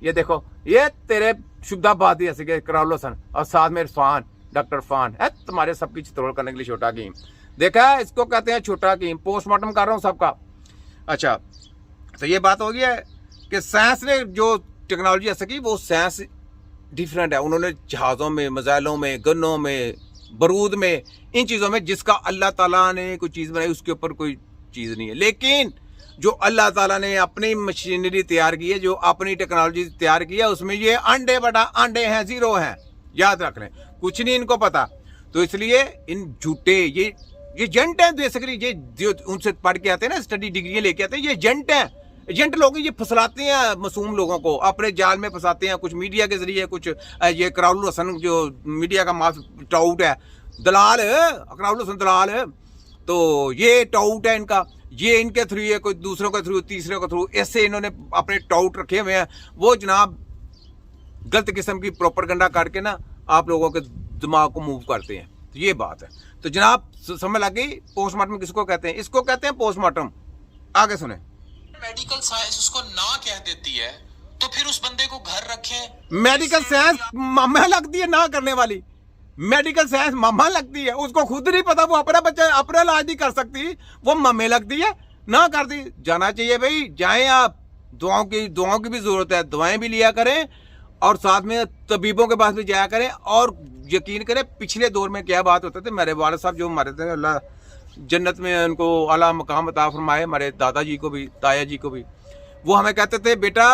ये देखो, ये तेरे शुद्धाबाद ही ऐसे कराउल हसन और साथ में इरफान, डॉक्टर इरफान है तुम्हारे सबकी चित्रोल करने के लिए छोटा हकीम। देखा है, इसको कहते हैं छोटा हकीम। पोस्टमार्टम कर रहा हूँ सबका। अच्छा, तो ये बात हो गई है कि साइंस ने जो टेक्नोलॉजी ऐसा की, वो साइंस डिफरेंट है। उन्होंने जहाज़ों में, मिसाइलों में, गनों में, बारूद में, इन चीज़ों में जिसका अल्लाह ताला ने कोई चीज़ बनाई उसके ऊपर कोई चीज़ नहीं है। लेकिन जो अल्लाह ताला ने अपनी मशीनरी तैयार की है, जो अपनी टेक्नोलॉजी तैयार की है, उसमें ये अंडे बटा अंडे हैं, जीरो हैं, याद रख लें। कुछ नहीं इनको पता। तो इसलिए इन झूठे ये एजेंट हैं बेसिकली, ये जो उनसे पढ़ के आते हैं ना, स्टडी डिग्रियां लेके आते हैं, ये एजेंट हैं। एजेंट लोग ये फंसलाते हैं मासूम लोगों को, अपने जाल में फंसाते हैं। कुछ मीडिया के जरिए, कुछ ये कराउल हसन जो मीडिया का माफ टाउट है, दलाल कराउल हसन दलाल, तो ये टाउट है इनका। ये इनके थ्रू है, कोई दूसरों के थ्रू, तीसरे के थ्रू, ऐसे इन्होंने अपने टाउट रखे हुए हैं। वो जनाब गलत किस्म की प्रोपेगेंडा करके ना आप लोगों के दिमाग को मूव करते हैं। तो ये बात है। तो जनाब समझ लग गई पोस्टमार्टम किसको कहते हैं? इसको कहते हैं पोस्टमार्टम। आगे सुने। मेडिकल साइंस उसको ना कह देती है तो फिर उस बंदे को घर रखें। मेडिकल साइंस मामा लगती है ना करने वाली, मेडिकल साइंस मामा लगती है। उसको खुद नहीं पता, वो अपना बच्चा अपना इलाज नहीं कर सकती, वो मम्मे लगती है ना करती। जाना चाहिए भाई, जाएं आप। दुआओं की भी जरूरत है, दुआएं भी लिया करें और साथ में तबीबों के पास भी जाया करें। और यकीन करें, पिछले दौर में क्या बात होते थे, मेरे वालिद साहब जो मरे थे, अल्लाह जन्नत में उनको आला मकाम अता फरमाए, हमारे दादाजी को भी, ताया जी को भी, वो हमें कहते थे, बेटा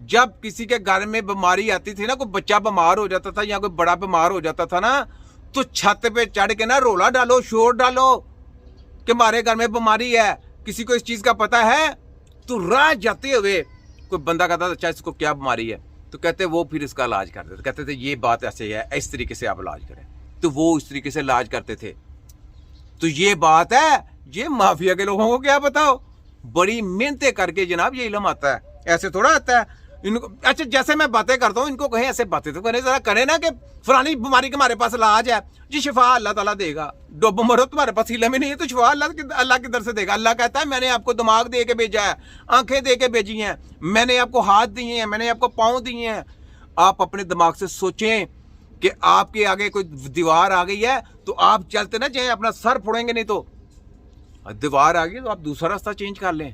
जब किसी के घर में बीमारी आती थी ना, कोई बच्चा बीमार हो जाता था या कोई बड़ा बीमार हो जाता था ना, तो छत पे चढ़ के ना रोला डालो, शोर डालो कि हमारे घर में बीमारी है, किसी को इस चीज का पता है। तो राह जाते हुए कोई बंदा कहता था, अच्छा इसको क्या बीमारी है, तो कहते वो फिर इसका इलाज करते थे। कहते थे ये बात ऐसे है, इस तरीके से आप इलाज करें। तो वो इस तरीके से इलाज करते थे। तो ये बात है, ये माफिया के लोगों को क्या बताओ, बड़ी मेहनतें करके जनाब ये इल्म आता है, ऐसे थोड़ा आता है इनको। अच्छा, जैसे मैं बातें करता हूँ, इनको कहें ऐसे बातें तो करें, जरा करें ना कि फलानी बीमारी के हमारे पास इलाज है जी, शिफा अल्लाह ताला देगा। डुब मरो, तुम्हारे पास इल्म ही नहीं है तो शिफा अल्लाह की दर से देगा। अल्लाह कहता है मैंने आपको दिमाग दे के भेजा है, आंखें दे के भेजी हैं, मैंने आपको हाथ दिए हैं, मैंने आपको पाँव दिए हैं। आप अपने दिमाग से सोचें कि आपके आगे कोई दीवार आ गई है तो आप चलते ना जाए, अपना सर फोड़ेंगे, नहीं तो दीवार आ गई तो आप दूसरा रास्ता चेंज कर लें।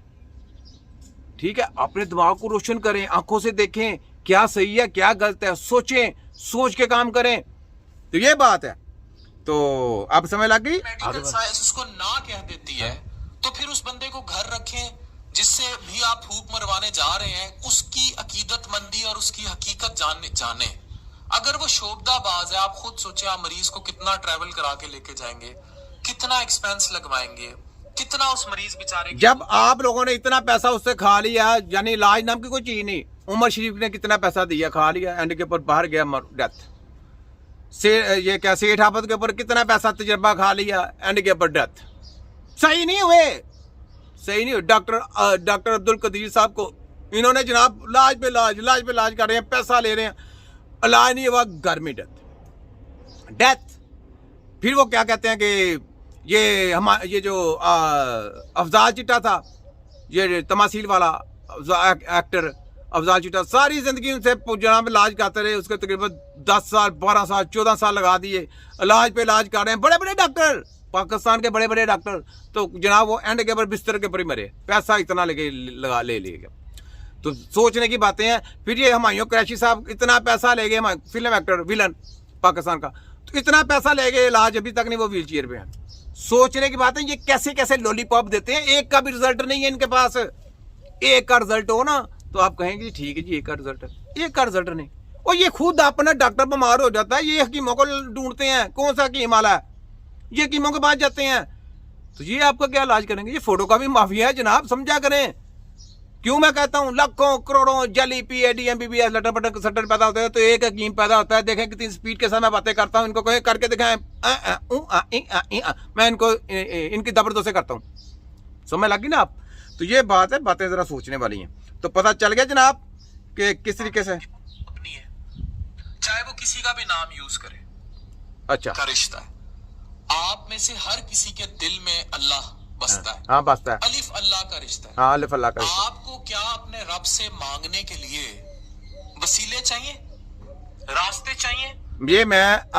ठीक है, अपने दिमाग को रोशन करें, आंखों से देखें क्या सही है क्या गलत है, सोचें, सोच के काम करें। तो ये बात है। तो आप समझ लग गई। मेडिकल साइंस उसको ना कह देती है तो फिर उस बंदे को घर रखें जिससे भी आप फूक मरवाने जा रहे हैं, उसकी अकीदतमंदी और उसकी हकीकत जाने। अगर वो शोबदाबाज है, आप खुद सोचें, आप मरीज को कितना ट्रैवल करा के लेके जाएंगे, कितना एक्सपेंस लगवाएंगे, कितना उस मरीज बेचारे। जब आप लोगों ने इतना पैसा उससे खा लिया, यानी इलाज नाम की कोई चीज नहीं, उमर शरीफ ने कितना पैसा दिया, खा लिया, एंड के ऊपर बाहर गया डेथ से। ये क्या सेठ आफत के ऊपर कितना पैसा तजर्बा खा लिया, एंड के ऊपर डेथ। सही नहीं हुए, सही नहीं हुए। डॉक्टर अब्दुल कदीर साहब को इन्होंने जनाब इलाज पे इलाज कर रहे हैं, पैसा ले रहे हैं, इलाज नहीं हुआ, घर में डेथ। फिर वो क्या कहते हैं कि ये जो अफजाल चिट्टा था, ये तमासील वाला एक्टर अफजाल चिट्टा, सारी जिंदगी उनसे जनाब इलाज करते रहे। उसके तकरीबन 10 साल 12 साल 14 साल लगा दिए, इलाज पे इलाज कर रहे हैं, बड़े बड़े डॉक्टर, पाकिस्तान के बड़े बड़े डॉक्टर। तो जनाब वो एंड के ऊपर बिस्तर के ऊपर ही मरे, पैसा इतना ले लिया। तो सोचने की बातें हैं। फिर ये हुमायूं कुरैशी साहब इतना पैसा ले गए, फिल्म एक्टर, विलन पाकिस्तान का, तो इतना पैसा ले गए, इलाज अभी तक नहीं, वो व्हील चेयर पे हैं। सोचने की बात है, ये कैसे कैसे लॉलीपॉप देते हैं, एक का भी रिजल्ट नहीं है इनके पास। एक का रिजल्ट हो ना तो आप कहेंगे ठीक है जी, एक का रिजल्ट है, एक का रिजल्ट नहीं। और ये खुद अपना डॉक्टर बीमार हो जाता है, ये हकीमों को ढूंढते हैं, कौन सा हकीम वाला है, ये हकीमों के पास जाते हैं। तो ये आपका क्या इलाज करेंगे? ये फोटो का भी माफिया है जनाब, समझा करें। क्यों मैं कहता हूं लाखों करोड़ों जली PhD MBBS लटर पटर सटर पैदा होते हैं, तो एक हकीम पैदा होता है। देखें कितनी स्पीड के साथ मैं बातें करता हूं, इनको कहे करके दिखाएं, मैं इनको इनकी जबरदस्ती करता हूं। समझ लगी ना आप? तो ये बात है, बातें जरा सोचने वाली हैं। तो पता चल गया जनाब कि किस तरीके से अपनी है, चाहे वो किसी का भी नाम यूज करे, अच्छा का रिश्ता है। आप में से हर किसी के दिल में अल्लाह बसता है। हाँ बसता है। अलिफ अल्लाह का रिश्ता है। हाँ अलिफ अल्लाह का रिश्ता। आपको क्या अपने रब से मांगने के लिए वसीले चाहिए, रास्ते चाहिए? ये मैं